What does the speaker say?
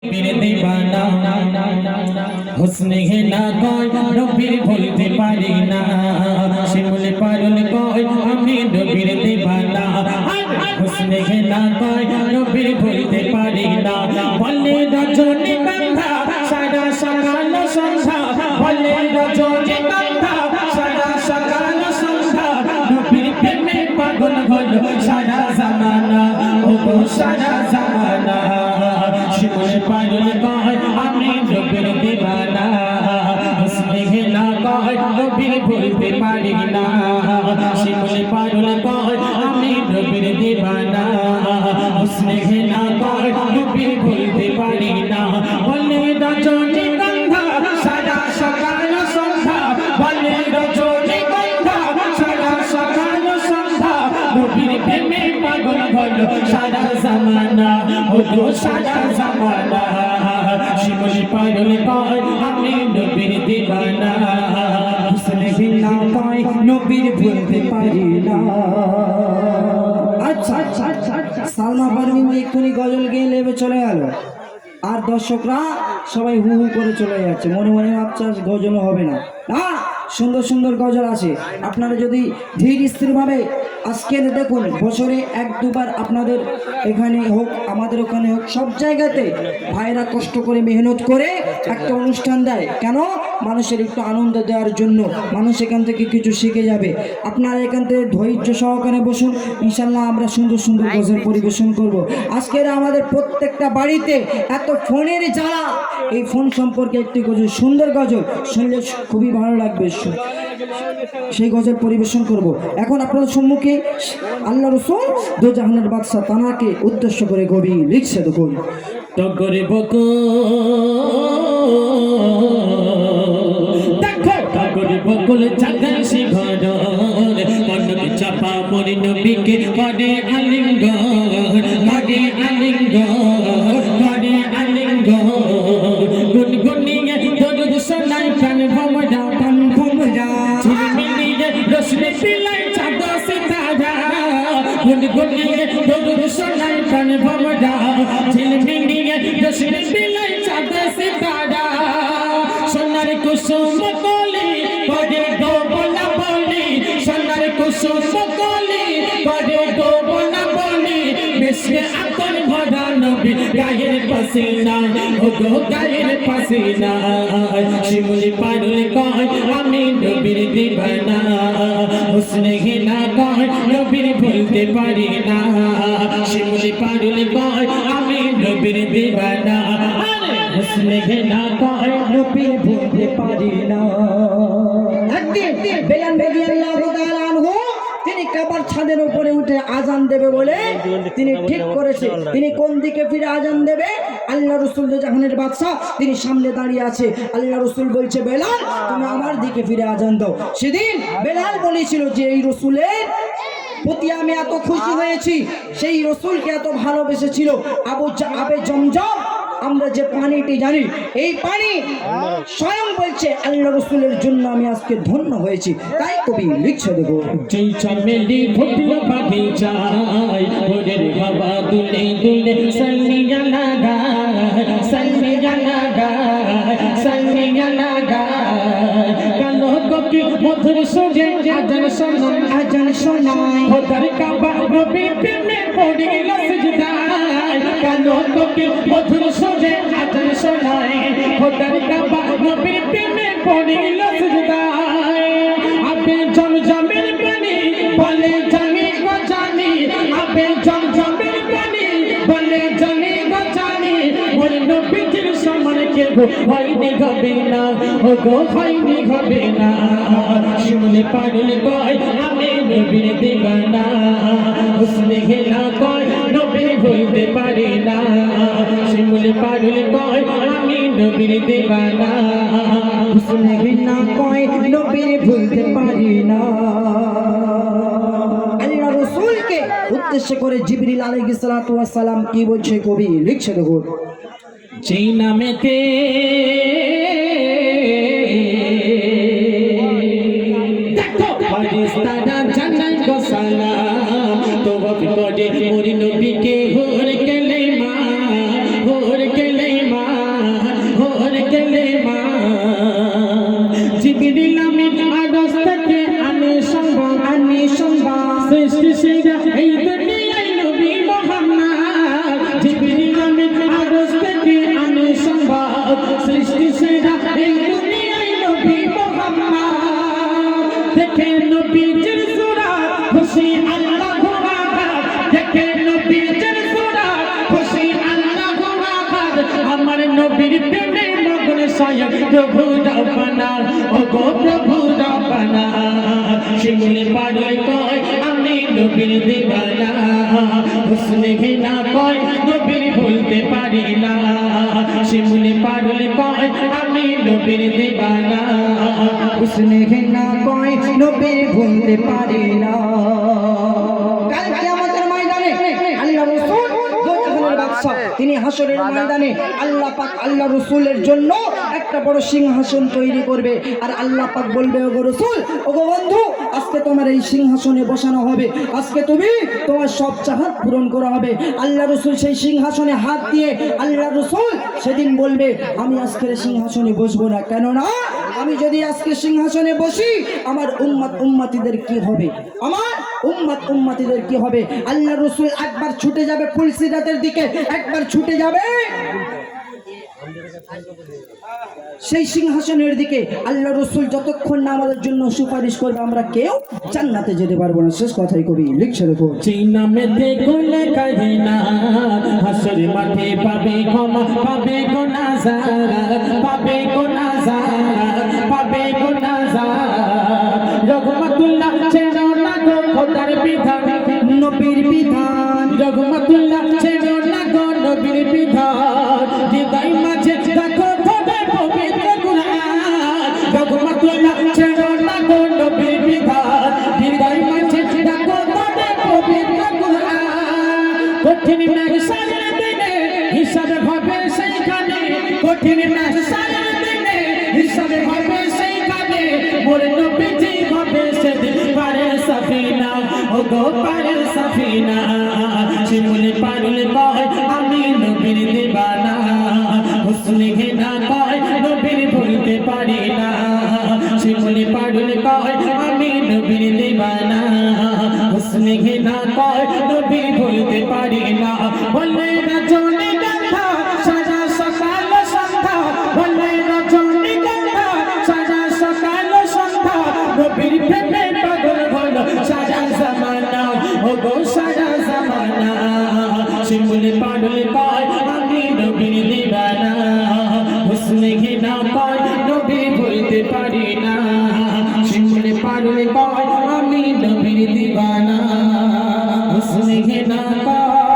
পীর দিবানা হুসনে হে না কয় নবীর ভুলতে পারি না শিমুল পারুল কয় আমি নবীর দিবানা হুসনে হে না কয় নবীর ভুলতে পারি না বলে রজনীগন্ধা সারা সকাল সন্ধ্যা বলে রজনীগন্ধা সারা সকাল সন্ধ্যা নবীর প্রেমে পাগল হলো সারা জামানা ও সারা জামানা শিমুল পারুল কয় আমি নবীর দিবানা হুসনে হে না কয় নবীর ভুলতে পারি না শিমুল পারুল কয় আমি নবীর দিবানা হুসনে হে না কয় নবীর ভুলতে পারি না বলে রজনীগন্ধা সারা সকাল সন্ধ্যা বলে রজনীগন্ধা সারা সকাল সন্ধ্যা নবীর প্রেমে পাগল হলো সারা জামানা ও সারা জামানা শিমুল পারুল কয় আমি নবীর দিবানা হুসনে হে না কয় নবীর ভুলতে পারি না। আচ্ছা আচ্ছা আচ্ছা সালমা পারভিন এক্ষুনি গজল গেয়ে লেবে চলে গেল, আর দর্শকরা সবাই হু হু করে চলে যাচ্ছে, মনে মনে ভাবছে গজল হবে না। না, সুন্দর সুন্দর গজল আছে। আপনারা যদি ধীর স্থিরভাবে আজকে দেখুন, বছরে এক দুবার আপনাদের এখানে হোক আমাদের ওখানে হোক সব জায়গাতে ভাইরা কষ্ট করে মেহনত করে একটা অনুষ্ঠান দেয়। কেন? মানুষের একটু আনন্দ দেওয়ার জন্য, মানুষ এখান থেকে কিছু শিখে যাবে। আপনারা এখান থেকে ধৈর্য সহকারে বসুন, ইনশাল্লাহ আমরা সুন্দর সুন্দর গজল পরিবেশন করব। আজকের আমাদের প্রত্যেকটা বাড়িতে এত ফোনের জ্বালা, এই ফোন সম্পর্কে একটি গজল, সুন্দর গজল শুনলে খুবই ভালো লাগবে, সেই গজল পরিবেশন করব। এখন আপনাদের সম্মুখে আল্লাহ রাসূল দো জাহানের বাদশা তানাকে উদ্দেশ্য করে কবি লিখছে, দেখুন। টগরে বকো দেখো টগরে বকুল জাগান শিখর মনকে চাপা পরি নবীকে করে আলিঙ্গন করে আলিঙ্গন করে আলিঙ্গন গুনগুনিয়ে দরুদ শোনাই কান ভমরা কান ভমরা ঝিলমিলিয়ে রোশনি পিলাই চাঁদ সিতারা গুনগুনিয়ে দরুদ শোনাই কান ভমরা ঝিলমিলিয়ে রোশনি পিলাই চাঁদ সিতারা সোনার কুসুম কলি করে গো বলা বলি সোনার কুসুম কলি করে গো বলা বলি বেশে আপন ভরা নবী গায়ের পাসিনা ও গো গায়ের পাসিনা শিমুল পারুল কয় আমি নবীর দিবানা হুসনে হে না কয় নবীর ভুলতে পারি না শিমুল পারুল কয় আমি নবীর দিবানা হুসনে হে না কয় নবীর ভুলতে পারি না। একদিন বেলাল রাদিয়াল্লাহু তাআলা আনহু তিনি কাবার ছাদের উপরে উঠে আজান দেবে বলে তিনি ঠিক করেছে, তিনি কোন দিকে ফিরে আজান দেবে। আল্লাহ রাসূল জাহানের বাদশা তিনি সামনে দাঁড়িয়ে আছে, আল্লাহ রাসূল বলছে বেলাল তুমি আমার দিকে ফিরে আজান দাও। সেদিন বেলাল বলেছিল যে এই রাসূলের প্রতি আমি এত খুশি হয়েছি, সেই রাসূলকে এত ভালোবেসেছিল। আবে জমজম আমরা যে পানিটি জানি, এই পানি স্বয়ং বলছে আল্লাহ রাসূলের জন্য আমি আজকে ধন্য হয়েছি। তাই কবি লিখছে, দেখো। যেই চমেলি ফুটলো বাগিচায় ভোরের হাওয়া দুলে দুলে সাল্লিয়া লাগায় সাল্লিয়া লাগায় সাল্লিয়া লাগায় কালো কপি মধুর সুরে আজান শোনায় খোদার কাবা নবী প্রেমে পড়িল সিজদায় কালো কপি মধুর সুরে আজান শোনায় খোদার কাবা নবী প্রেমে পড়িল সিজদায় আবে জমজমের পানি বলে জানি গো জানি আবে জমজমের পানি বলে জানি গো জানি ওই নবীর সমান কে গো হয়নি হবে না ও গো হয়নি হবে না শিমুল পারুল কয় আমি নবীর দিবানা হুসনে হে না কয় নবীর ভুলতে পারি না শিমুল পারুল কয় আমি নবীর দিবানা হুসনে হে না কয় নবীর ভুলতে পারি না। আল্লাহ রাসূলকে উদ্দেশ্য করে জিবরিল আলাইহিস সালাতু ওয়াস সালাম কি বলছে কবি লিখছে, দেখুন। যেই নামেতে দেখো ফারিস্তারা জানাই গো সালাম তওয়াফ করে মোর নবীকে হোর কেলেমা আমার নবীর প্রেমে মগন স্বয়ং প্রভু রব্বানা ও গো প্রভু রব্বানা শিমুলে পাগল কয় আমি নবীর দিওয়ানা হুসনে ঘিনা কয় নবীর ভুলতে পারি না শিমুলে পাগল কয় আমি নবীর দিওয়ানা হুসনে ঘিনা কয় নবীর ভুলতে পারি না। কাল কিয়ামতের ময়দানে আল্লাহ রাসূল দোজাখের বাদশা তিনি হাসরের ময়দানে আল্লাহ পাক আল্লাহ রাসূলের জন্য একটা বড় সিংহাসন তৈরি করবে আর আল্লাহ পাক বলবে ওগো রাসূল ওগো বন্ধু আজকে তোমার এই সিংহাসনে বসানো হবে আজকে তুমি তোমার সব চাহাত পূরণ করা হবে। আল্লাহ রাসূল সেই সিংহাসনে হাত দিয়ে আল্লাহ রাসূল সেদিন বলবে আমি আজকের সিংহাসনে বসবো না, কেননা আমি যদি আজকে সিংহাসনে বসি আমার উম্মতিদের কি হবে, আমার উম্মতিদের কি হবে। আল্লাহ রাসূল একবার ছুটে যাবে ফুলসিরাতের দিকে, একবার ছুটে যাবে সেই সিংহাসনের দিকে। আল্লাহ রাসূল যতক্ষণ না আমাদের জন্য সুপারিশ করবে আমরা কেউ জান্নাতে যেতে পারবো না। শেষ কথাই কবি লিখছে দেখো, চিনা মেতে কোলে কাহিনা হাসর মাঠে পাবে ক্ষমা পাবে গো নাজারা পাবে গো নাজারা পাবে গো নাজারা রহমাতুল্লাহ ছেড়ো না গো খোদার বিধান নবীর বিধান রহমাতুল্লাহ ছেড়ো না গো নবীর বিধান হৃদয় মাঝে রাখো খোদার পবিত্র কুরআন রহমাতুল্লাহ ছেড়ো না গো নবীর বিধান হৃদয় মাঝে রাখো খোদার পবিত্র কুরআন কঠিন মেহসানের দিনে হিসাবে হবে সেইখানে কঠিন মেহসানের দিনে হিসাবে হবে সেইখানে মোর নবীজি হবে সেদিন পারের সাফিনা ও গো পারের সাফিনা শিমুলে পাগল কয় আমি নবীর দিওয়ানা হুসনে ঘিনা কয় নবীর ভুলতে পারি না শিমুলে পাগল কয় আমি নবীর দিওয়ানা হুসনে ঘিনা কয় নবীর ভুলতে পারি না বলে রজনী গন্ধা সাজা সকাল সন্ধ্যা বলে রজনী গন্ধা সাজা সকাল সন্ধ্যা নবীর প্রেমে পাগল হলো সাজা জামানা ও গো সাজা জামানা শিমুলে পাগল কয় আমি নবীর দিওয়ানা হুসনে ঘিনা কয় নবীর ভুলতে পারি না শিমুলে পাগল কয় আমি নবীর দিওয়ানা হুসনে ঘিনা কয়